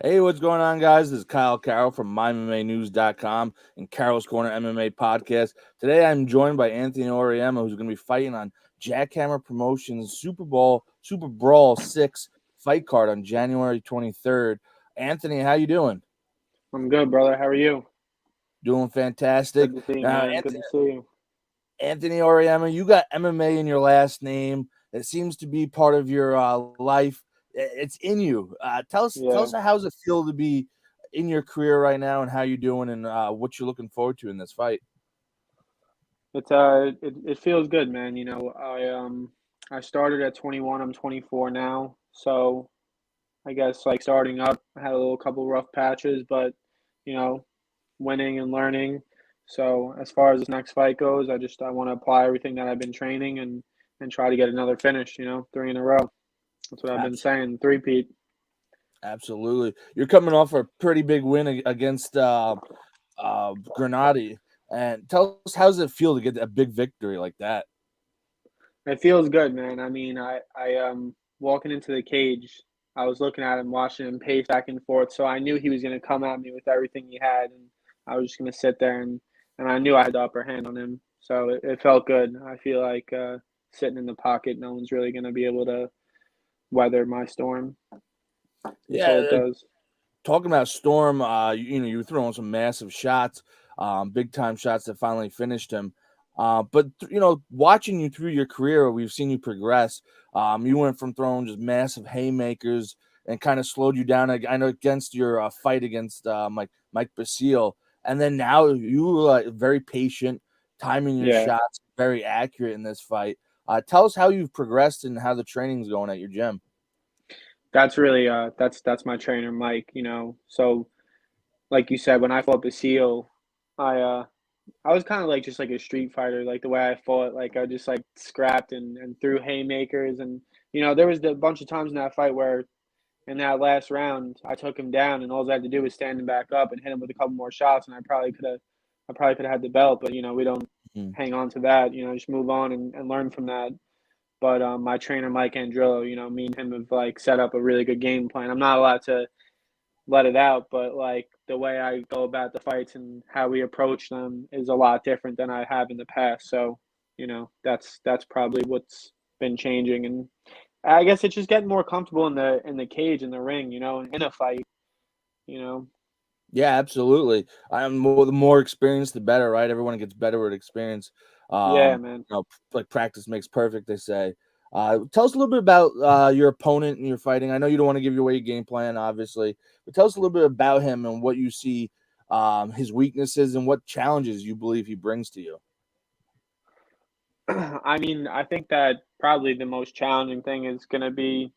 Hey, what's going on, guys? This is Kyle Carroll from MyMMAnews.com and Carroll's Corner MMA podcast. Today, I'm joined by Anthony Auriemma, who's going to be fighting on Jackhammer Promotions Super Brawl 6 fight card on January 23rd. Anthony, how you doing? I'm good, brother. How are you? Doing fantastic. Good to see you, Now, man. Good to see you. Anthony Auriemma, you got MMA in your last name. It seems to be part of your life. It's in you. Tell us Yeah, how's it feel to be in your career right now, and how you're doing, and what you're looking forward to in this fight. it feels good, man. I started at 21. I'm 24 now, so I guess like starting up, I had a little couple rough patches, but you know, winning and learning. So as far as this next fight goes, I want to apply everything that I've been training and try to get another finish. 3 in a row. That's what I've been Abs- saying. Three-peat. Absolutely, you're coming off a pretty big win against Granadi, and tell us how's it feel to get a big victory like that. It feels good, man. I mean, I walking into the cage, I was looking at him, watching him pace back and forth. So I knew he was going to come at me with everything he had, and I was just going to sit there and I knew I had the upper hand on him. So it felt good. I feel like sitting in the pocket, no one's really going to be able to weather my storm until it Yeah, does. talking about Storm, you were throwing some massive shots, big time shots that finally finished him. But watching you through your career, we've seen you progress. You went from throwing just massive haymakers and kind of slowed you down. I know against your fight against Mike Basile, and then now you were very patient, timing your Yeah. shots, very accurate in this fight. Tell us how you've progressed and how the training's going at your gym. That's really that's my trainer, Mike, So like you said, when I fought Basile, I I was kind of like just like a street fighter, like the way I fought. Like I just like scrapped and threw haymakers, and there was a bunch of times in that fight where in that last round I took him down, and all I had to do was stand him back up and hit him with a couple more shots, and I probably could have had the belt, but we don't Mhm. hang on to that. Just move on and learn from that. But my trainer Mike Andrillo, me and him have like set up a really good game plan. I'm not allowed to let it out, but like the way I go about the fights and how we approach them is a lot different than I have in the past. So, that's probably what's been changing, and I guess it's just getting more comfortable in the cage, in the ring, in a fight, you know. Yeah, absolutely. I'm more the more experience, the better, right? Everyone gets better with experience. Yeah, man. Like practice makes perfect, they say. Tell us a little bit about your opponent and your fighting. I know you don't want to give away your game plan, obviously, but tell us a little bit about him and what you see, his weaknesses and what challenges you believe he brings to you. I mean, I think that probably the most challenging thing is going to be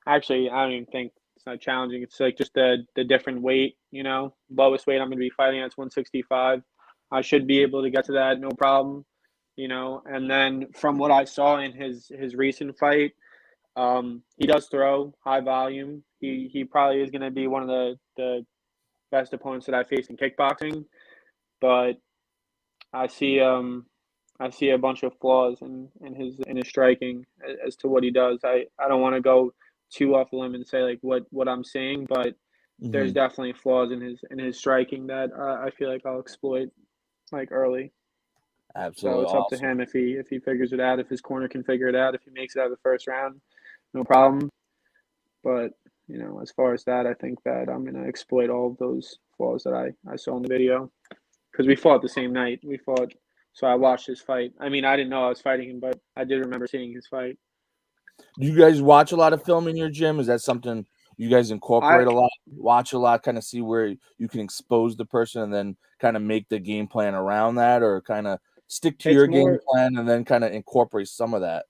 actually, I don't even think it's not challenging. It's like just the different weight, lowest weight I'm going to be fighting at is 165. I should be able to get to that no problem, And then from what I saw in his recent fight, he does throw high volume. He probably is going to be one of the best opponents that I faced in kickboxing, but I see I see a bunch of flaws in his striking as to what he does. I don't want to go too off the limb and say like what I'm seeing, but there's Hmm. definitely flaws in his striking that I feel like I'll exploit like early. So Absolutely it's up to awesome. him if he figures it out, if his corner can figure it out, if he makes it out of the first round, no problem. But as far as that, I think that I'm gonna exploit all of those flaws that I saw in the video because we fought the same night. We fought, so I watched his fight. I mean, I didn't know I was fighting him, but I did remember seeing his fight. Do you guys watch a lot of film in your gym? Is that something you guys I incorporate a lot? Watch a lot, kind of see where you can expose the person and then kind of make the game plan around that, or kind of stick to it's your game more plan and then kind of incorporate some of that.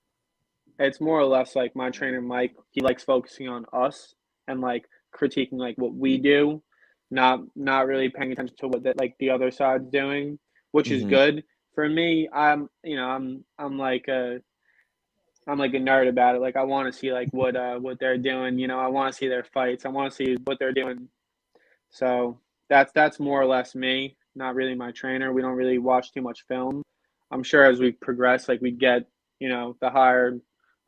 it's more or less like my trainer Mike. He likes focusing on us and like critiquing like what we do, not really paying attention to what the other side's doing, which is Hmm. good. For me, I'm like a nerd about it. Like I want to see like what they're doing. I want to see their fights. I want to see what they're doing. So that's more or less me. Not really my trainer. We don't really watch too much film. I'm sure as we progress, like we get the higher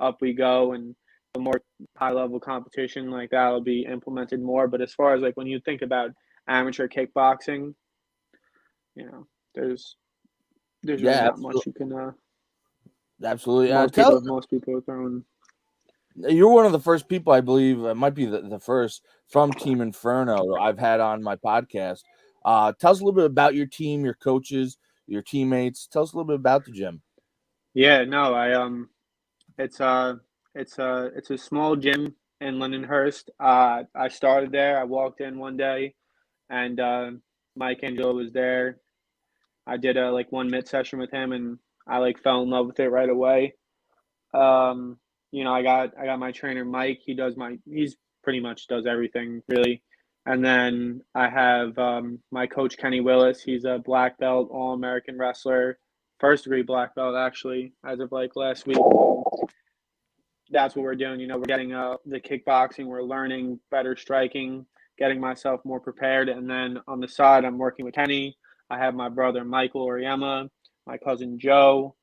up we go, and more high level competition, like that'll be implemented more. But as far as like when you think about amateur kickboxing, you know, there's really Yeah, not much you can. absolutely. Most people are throwing. You're one of the first people, I believe, might be the first from Team Inferno I've had on my podcast. Tell us a little bit about your team, your coaches, your teammates. Tell us a little bit about the gym. Yeah, no, it's a it's a small gym in Lindenhurst. I started there. I walked in one day, and Mike Angelo was there. I did a like one mid session with him, and I like fell in love with it right away. Um, I got my trainer Mike. He's pretty much does everything really. And then I have my coach Kenny Willis. He's a black belt, All American wrestler, first degree black belt actually, as of like last week. That's what we're doing. We're getting the kickboxing. We're learning better striking, getting myself more prepared. And then on the side, I'm working with Kenny. I have my brother Michael Auriemma, my cousin Joe,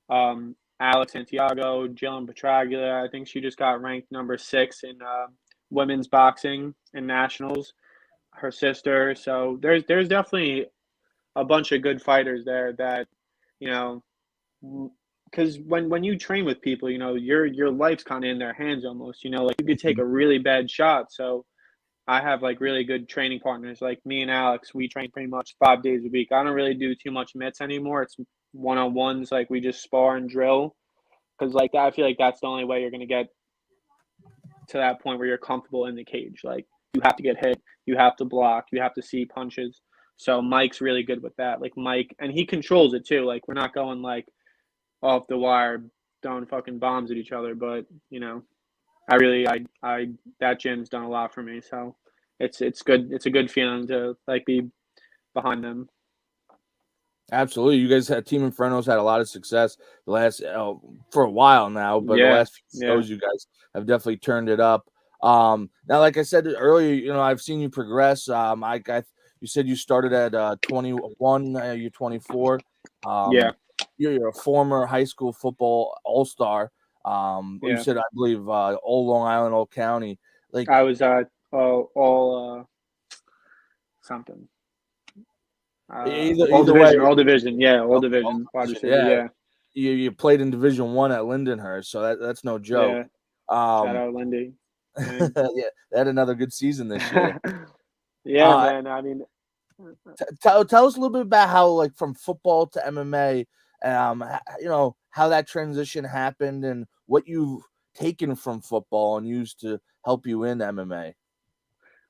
Alex Santiago, Jillian Petraglia. I think she just got ranked number 6 in women's boxing in nationals. Her sister. So there's definitely a bunch of good fighters there that you know because when you train with people, your life's kind of in their hands almost. Like you could take a really bad shot. So I have like really good training partners. Like me and Alex, we train pretty much 5 days a week. I don't really do too much mitts anymore. It's one-on-ones. Like we just spar and drill. Because like I feel like that's the only way you're gonna get to that point where you're comfortable in the cage. Like you have to get hit, you have to block, you have to see punches. So Mike's really good with that. Like Mike, and he controls it too. Like we're not going like off the wire throwing fucking bombs at each other. But I that gym's done a lot for me. So it's good. It's a good feeling to like be behind them. Absolutely, you guys had Team Inferno's had a lot of success the last for a while now, but the Yeah, last few yeah, shows you guys have definitely turned it up. Now, like I said earlier, I've seen you progress. You said you started at 21, you're 24. yeah, Um, you're a former high school football all-star. You yeah. said, I believe, Old Long Island, Old County. Like I was all something. either way, All division, yeah, all okay, all division, wide division, receiver, yeah. yeah, You played in Division One at Lindenhurst, so that's no joke. yeah. Shout Um, out Lindy, man. yeah, they had another good season this year. Yeah, Uh, man. I mean, tell us a little bit about how, like, from football to MMA, how that transition happened and what you've taken from football and used to help you in MMA.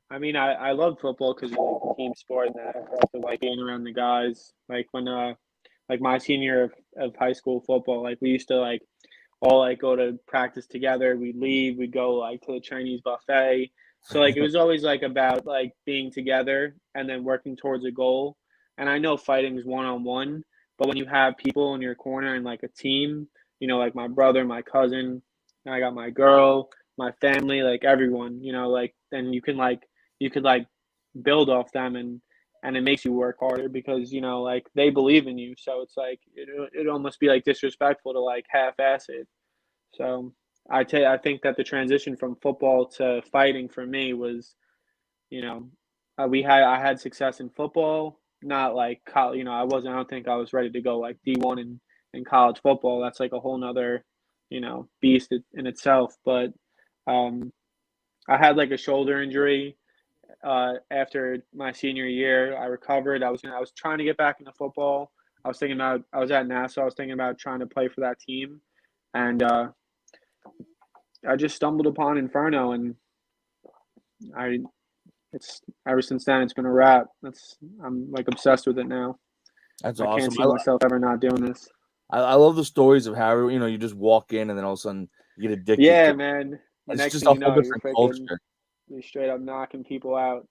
I love football because it's like a team sport, and that also like being around the guys. Like when like my senior year of high school football, like we used to like all like go to practice together. We'd leave, we'd go like to the Chinese buffet. So like it was always like about like being together and then working towards a goal. And I know fighting is one on one, but when you have people in your corner and like a team, like my brother, my cousin, I got my girl, my family, like everyone, like then you could like build off them and it makes you work harder because like they believe in you. So it's like it almost be like disrespectful to like half-ass it. So I think that the transition from football to fighting for me was, you know, I had success in football, not like college. I don't think I was ready to go like D1 in college football. That's like a whole nother, beast in itself. But um, I had like a shoulder injury after my senior year. I recovered. I was trying to get back into football. I was at Nassau. I was thinking about trying to play for that team, and I just stumbled upon Inferno, and I it's ever since then it's been a wrap. I'm like obsessed with it now. That's I can't awesome. see myself ever not doing this. I love the stories of how you just walk in and then all of a sudden you get addicted to Yeah, it. man. The It's next just thing a you whole know, different culture. you're straight up knocking people out.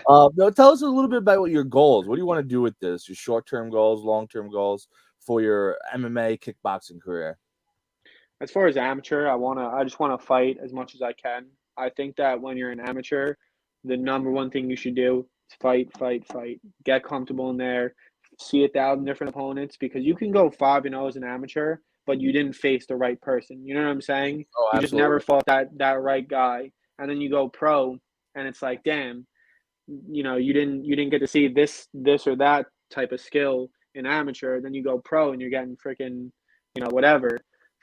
No, tell us a little bit about what your goals. What do you want to do with this? Your short-term goals, long-term goals for your MMA kickboxing career. As far as amateur, I just wanna fight as much as I can. I think that when you're an amateur, the number one thing you should do is fight, fight, fight. Get comfortable in there, see 1,000 different opponents because you can go 5-0 as an amateur, but you didn't face the right person. You know what I'm saying? Oh, You just never absolutely. fought that right guy, and then you go pro, and it's like, damn, you didn't get to see this or that type of skill in amateur. Then you go pro, and you're getting freaking, whatever.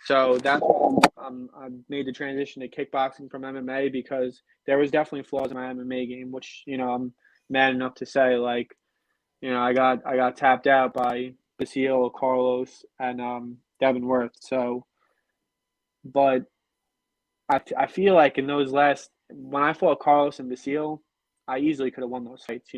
So that's why I made the transition to kickboxing from MMA, because there was definitely flaws in my MMA game, which I'm mad enough to say, like, I got tapped out by Basile, Carlos, and Devin Worth. So, but I feel like in those last, when I fought Carlos and Basile, I easily could have won those fights.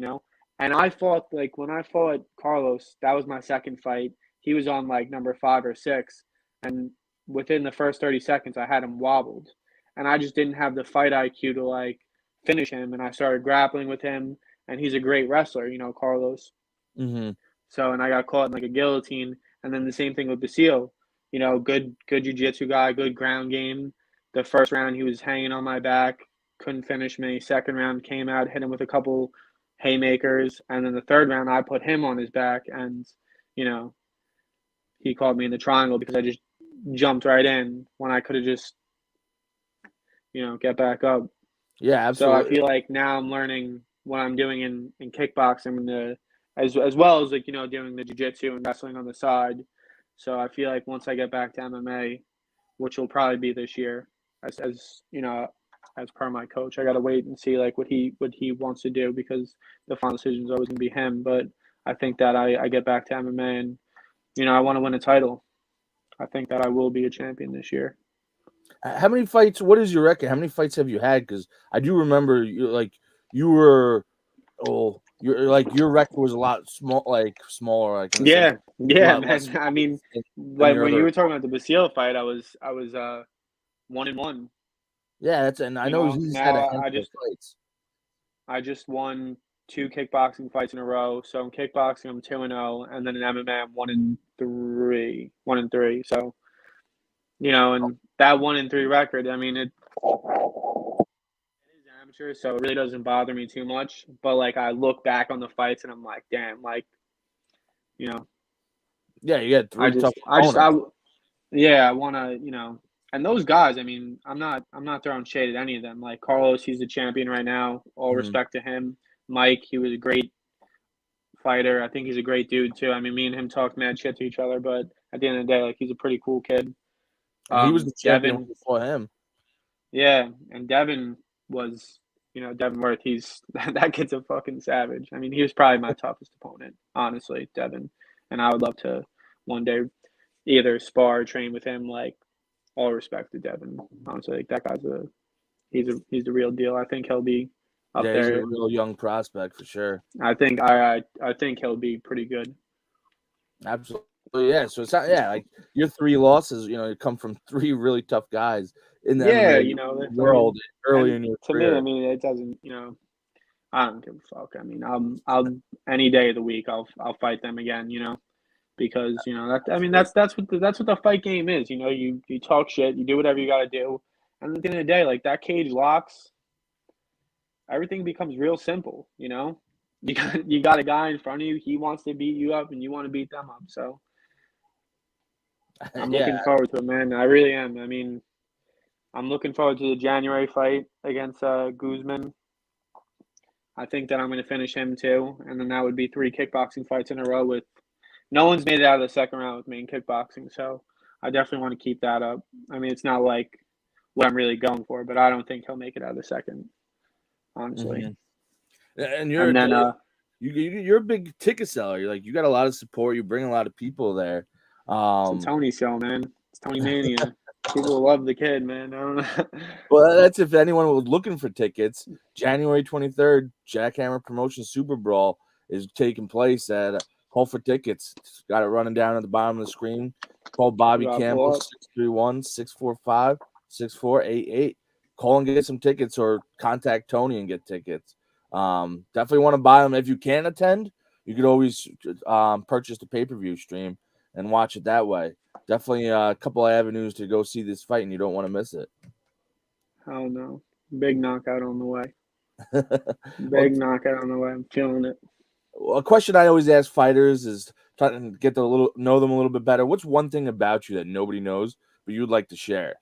And I fought, like, when I fought Carlos, that was my second fight. He was on like number 5 or 6, and within the first 30 seconds, I had him wobbled, and I just didn't have the fight IQ to like finish him. And I started grappling with him, and he's a great wrestler, Carlos. Mm-hmm. So, and I got caught in like a guillotine, and then the same thing with Basile. Good jiu-jitsu guy, good ground game. The first round he was hanging on my back, couldn't finish me. Second round came out, hit him with a couple haymakers, and then the third round I put him on his back, and you know he caught me in the triangle because I just jumped right in when I could have just get back up. Yeah, So I absolutely. feel like now I'm learning what I'm doing in kickboxing, as well as, like, doing the jiu-jitsu and wrestling on the side. So I feel like once I get back to MMA, which will probably be this year, as per my coach, I got to wait and see like what he wants to do, because the final decision is always going to be him. But I think that I get back to MMA, and I want to win a title. I think that I will be a champion this year. How many fights? What is your record? How many fights have you had? Because I do remember you were your record was a lot smaller, like in the sense Yeah, of a yeah, lot less man. I mean, than like your when you other. were talking about the Basile fight, I was 1-1. Yeah, that's and I know he's had Now a I handful of just fights. I just won 2 kickboxing fights in a row. So in kickboxing, I'm 2-0, and then in MMA, I'm 1-3, 1-3. So and that 1-3 record, I mean, it is amateur, so it really doesn't bother me too much. But like, I look back on the fights, and I'm like, damn, like, you know, Yeah, you had I three tough just, I just, opponents. yeah, I want to, and those guys, I mean, I'm not throwing shade at any of them. Like Carlos, he's the champion right now. All Mhm. respect to him. Mike, he was a great fighter. I think he's a great dude too. I mean, me and him talk mad shit to each other, but at the end of the day, like, he's a pretty cool kid. And he was the champion when Devin, you fought him. yeah, and Devin was, Devin Worth. He's that kid's a fucking savage. I mean, he was probably my toughest opponent, honestly, Devin. And I would love to one day either spar or train with him. Like, all respect to Devin. Honestly, like, that guy's he's the real deal. I think he'll be up Yeah, he's a there. real young prospect for sure. I think he'll be pretty good. Absolutely, yeah. So it's not, yeah, like your 3 losses, you come from three really tough guys in the Yeah, MMA I mean, world early and in your to me, I career. mean, it doesn't. I don't give a fuck. I mean, I'll any day of the week, I'll fight them again. Because that, I mean, Absolutely. that's what the fight game is. You talk shit, you do whatever you got to do, and at the end of the day, like, that cage locks, everything becomes real simple. You got a guy in front of you, he wants to beat you up, and you want to beat them up. So I'm Yeah, looking forward to it, man. I really am. I mean, I'm looking forward to the January fight against Guzman. I think that I'm going to finish him too, and then that would be 3 kickboxing fights in a row. With no one's made it out of the second round with me in kickboxing, so I definitely want to keep that up. I mean, it's not like what I'm really going for, but I don't think he'll make it out of the second, honestly. hmm and And then you're a big ticket seller. You got a lot of support. You bring a lot of people there. it's a Tony show, man. It's Tony Mania. People love the kid, man. I don't know. Well, that's if anyone was looking for tickets. January 23rd, Jackhammer Promotion Super Brawl is taking place at Call for Tickets. Got it running down at the bottom of the screen. Call You Bobby gotta Campbell, pull up. 631-645-6488. Call and get some tickets, or contact Tony and get tickets. Definitely want to buy them. If you can't attend, you could always purchase the pay-per-view stream and watch it that way. Definitely a couple of avenues to go see this fight, and you don't want to miss it. Oh no, big knockout on the way. Well, Big knockout on the way. I'm feeling it. a question I always ask fighters is try and get to know them a little bit better. What's one thing about you that nobody knows, but you'd like to share?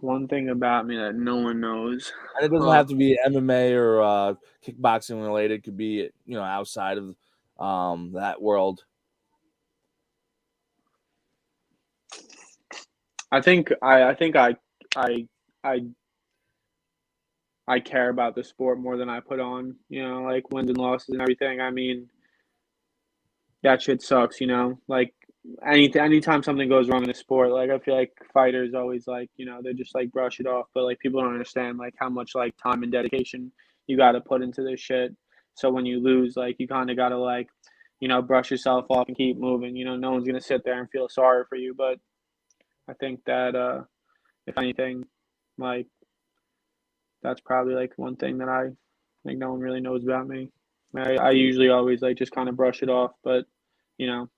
One thing about me that no one knows. And it doesn't have to be MMA or kickboxing related. It could be, outside of that world. I think I care about the sport more than I put on, like wins and losses and everything. I mean, that shit sucks, like anytime something goes wrong in a sport, like I feel like fighters always like, they just like brush it off, but like people don't understand like how much like time and dedication you got to put into this shit. So when you lose, like you kind of got to like, brush yourself off and keep moving. No one's going to sit there and feel sorry for you, but I think that if anything, like that's probably like one thing that I think no one really knows about me. I usually always like just kind of brush it off, but you know,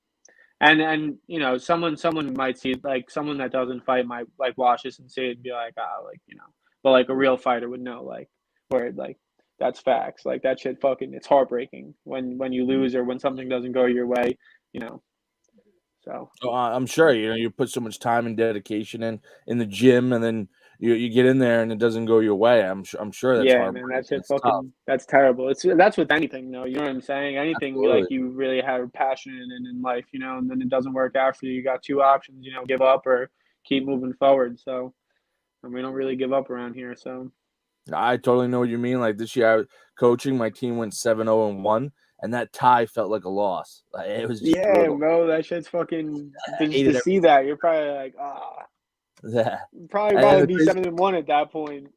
and someone might see like someone that doesn't fight might like watch this and see it and be like, like but like a real fighter would know like where like that's facts. Like that shit fucking it's heartbreaking when you lose or when something doesn't go your way, you know. So I'm sure you put so much time and dedication in the gym, and then you get in there and it doesn't go your way. I'm sure that's yeah, man, heartbreaking. that shit It's tough. that's terrible. That's with anything though. You know what I'm saying? Anything like Absolutely. you really have passion in life, and then it doesn't work out for you. You got two options, give up or keep moving forward. So, and we don't really give up around here. So, I totally know what you mean. Like this year, I was coaching, my team went 7-0-1, and that tie felt like a loss. Like, it was just yeah, brutal. bro, that shit's fucking. I Just to hated see that, you're probably like, Yeah. probably And rather the be crazy, 7-1 at that point.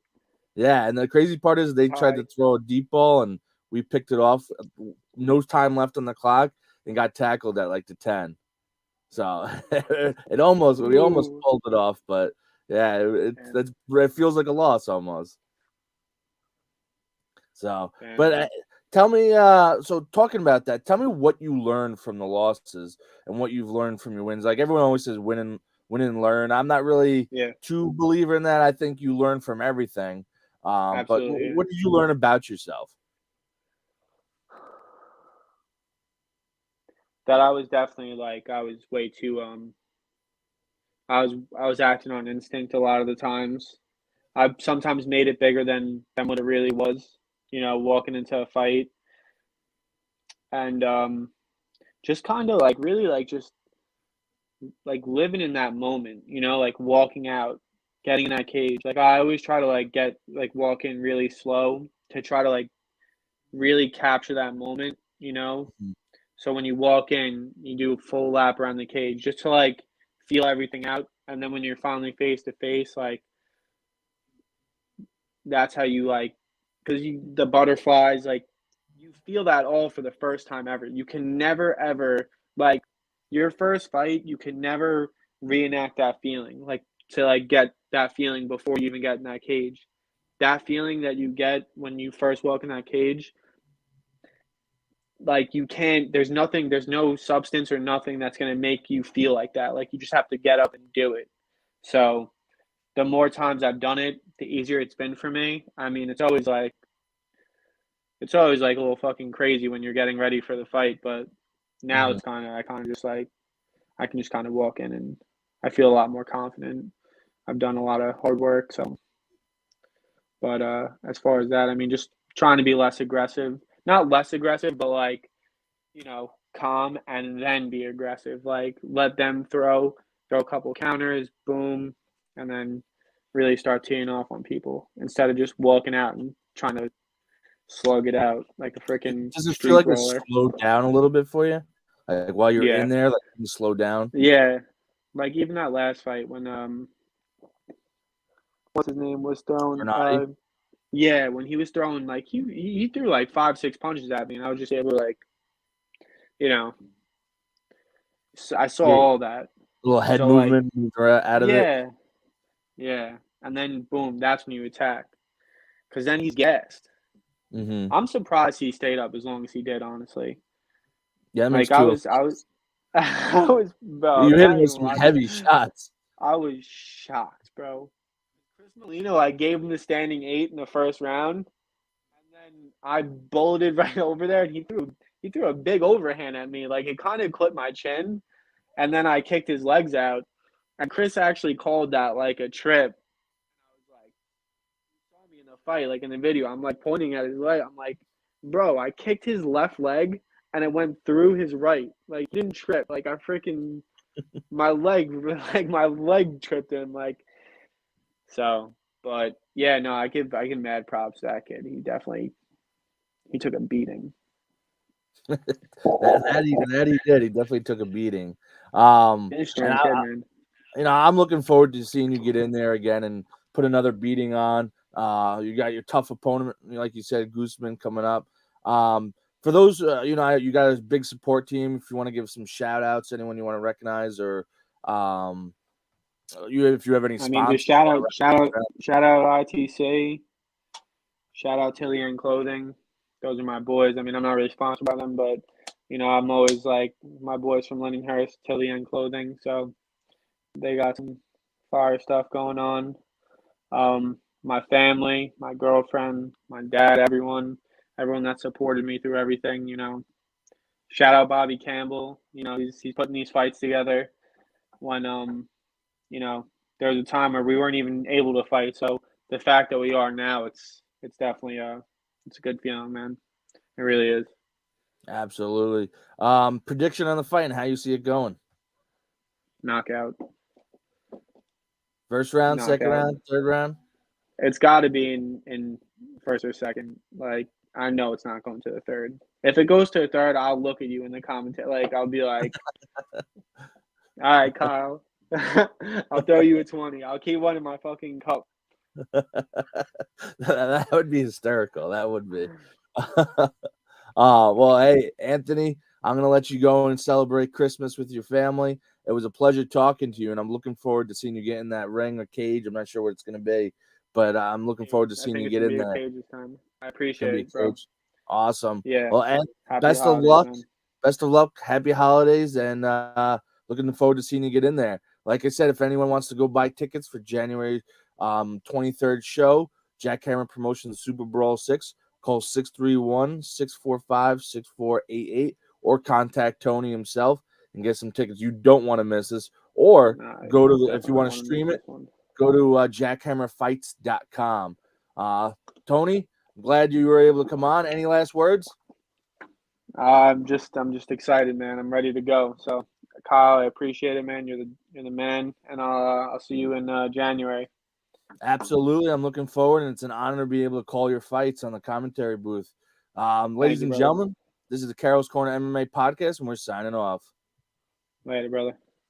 yeah, and the crazy part is they tried to Tie. throw a deep ball, and we picked it off. No time left on the clock, and got tackled at like the 10. So we almost Ooh. pulled it off, but yeah, Damn, it feels like a loss almost. So, damn. but tell me, so talking about that, tell me what you learned from the losses and what you've learned from your wins. Like everyone always says, win and learn. I'm not really Yeah, too believer in that. I think you learn from everything. But absolutely. Yeah. what did you learn about yourself? That I was definitely like I was way too I was acting on instinct a lot of the times. I sometimes made it bigger than what it really was, walking into a fight and just kind of like really like just like living in that moment, like walking out, getting in that cage. Like I always try to like get like walk in really slow to try to like really capture that moment. Mhm. So when you walk in, you do a full lap around the cage just to like feel everything out. And then when you're finally face to face, like that's how you like, because the butterflies, like you feel that all for the first time ever. You can never ever like your first fight. You can never reenact that feeling, like to like get that feeling before you even get in that cage. That feeling that you get when you first walk in that cage, like you can't. There's no substance or nothing that's gonna make you feel like that. Like you just have to get up and do it. So the more times I've done it, the easier it's been for me. I mean, it's always like a little fucking crazy when you're getting ready for the fight, but now Mhm. it's I kind of just like I can just kind of walk in and I feel a lot more confident. I've done a lot of hard work, so but as far as that, I mean, just trying to be less aggressive, not less aggressive, but like calm and then be aggressive. Like let them throw a couple counters, boom, and then really start teeing off on people instead of just walking out and trying to slug it out like a freaking Does it feel street like it brawler. slowed down a little bit for you? Like while you're in Yeah, there, like you slow down? yeah. Like even that last fight when what's his name was throwing Granati? yeah, when he was throwing like he threw like 5 6 punches at me and I was just able to like you know I saw Yeah, all that. little head So like movement moved out of it. yeah, yeah, and then boom, that's when you attack because then he's gassed. Mhm. I'm surprised he stayed up as long as he did. Honestly, Yeah, that makes like 2 of I was, I was, bro. you I'm hit not him with even some lying. heavy shots. I was shocked, bro. Chris Molino, I gave him the standing 8 in the first round, and And I bulleted right over there, and he threw a big overhand at me. Like, it kind of clipped my chin, and then I kicked his legs out. And Chris actually called that like a trip. I was like, you saw me in the fight, like in the video. I'm like pointing at his leg. I'm like, bro, I kicked his left leg and it went through his right. Like, he didn't trip. Like, I freaking my leg, like my leg tripped him. Like, so. But yeah, no, I give mad props to that kid. He took a beating. that he did. He definitely took a beating. He's a And strong kid, man. I'm looking forward to seeing you get in there again and put another beating on. You got your tough opponent, like you said, Guzman coming up. For those, you got a big support team. If you want to give some shout outs, anyone you want to recognize, or if you have any I mean, sponsors, just shout out ITC, shout out Tilly and Clothing. Those are my boys. I mean, I'm not really sponsored by them, but I'm always like my boys from Lindenhurst, Tilly and Clothing. So they got some fire stuff going on. My family, my girlfriend, my dad, everyone that supported me through everything. Shout out Bobby Campbell. He's putting these fights together when you know, there was a time where we weren't even able to fight. So the fact that we are now, it's definitely it's a good feeling, man. It really is. absolutely. Prediction on the fight and how you see it going. Knockout. First round, second Knockout. round, third round. It's got to be in first or second. Like, I know it's not going to the third. If it goes to the third, I'll look at you in the commentary. Like, I'll be like, all right, Kyle. I'll throw you a 20. I'll keep one in my fucking cup. That would be hysterical. That would be. Well, hey, Anthony, I'm going to let you go and celebrate Christmas with your family. It was a pleasure talking to you, and I'm looking forward to seeing you get in that ring or cage. I'm not sure what it's going to be, but I'm looking forward to I seeing think you it's get gonna in be a there. cage this time. I It's appreciate going to be it, a bro. cage. Awesome. Yeah. Well, and Happy best of holidays, luck. man. Best of luck. Happy holidays, and looking forward to seeing you get in there. Like I said, if anyone wants to go buy tickets for January 23rd show, Jackhammer Promotions Super Brawl 6, call 631-645-6488 or contact Tony himself and get some tickets. You don't want to miss this. Or Nah, go to, if definitely you don't want to want to miss stream it, this one. go to jackhammerfights.com. Tony, I'm glad you were able to come on. Any last words? I'm just excited, man. I'm ready to go. So, Kyle, I appreciate it, man. You're the man, and I'll see you in January. Absolutely. I'm looking forward, and it's an honor to be able to call your fights on the commentary booth. Ladies Thank you, and brother. gentlemen, this is the Carol's Corner MMA podcast, and we're signing off. Later, brother.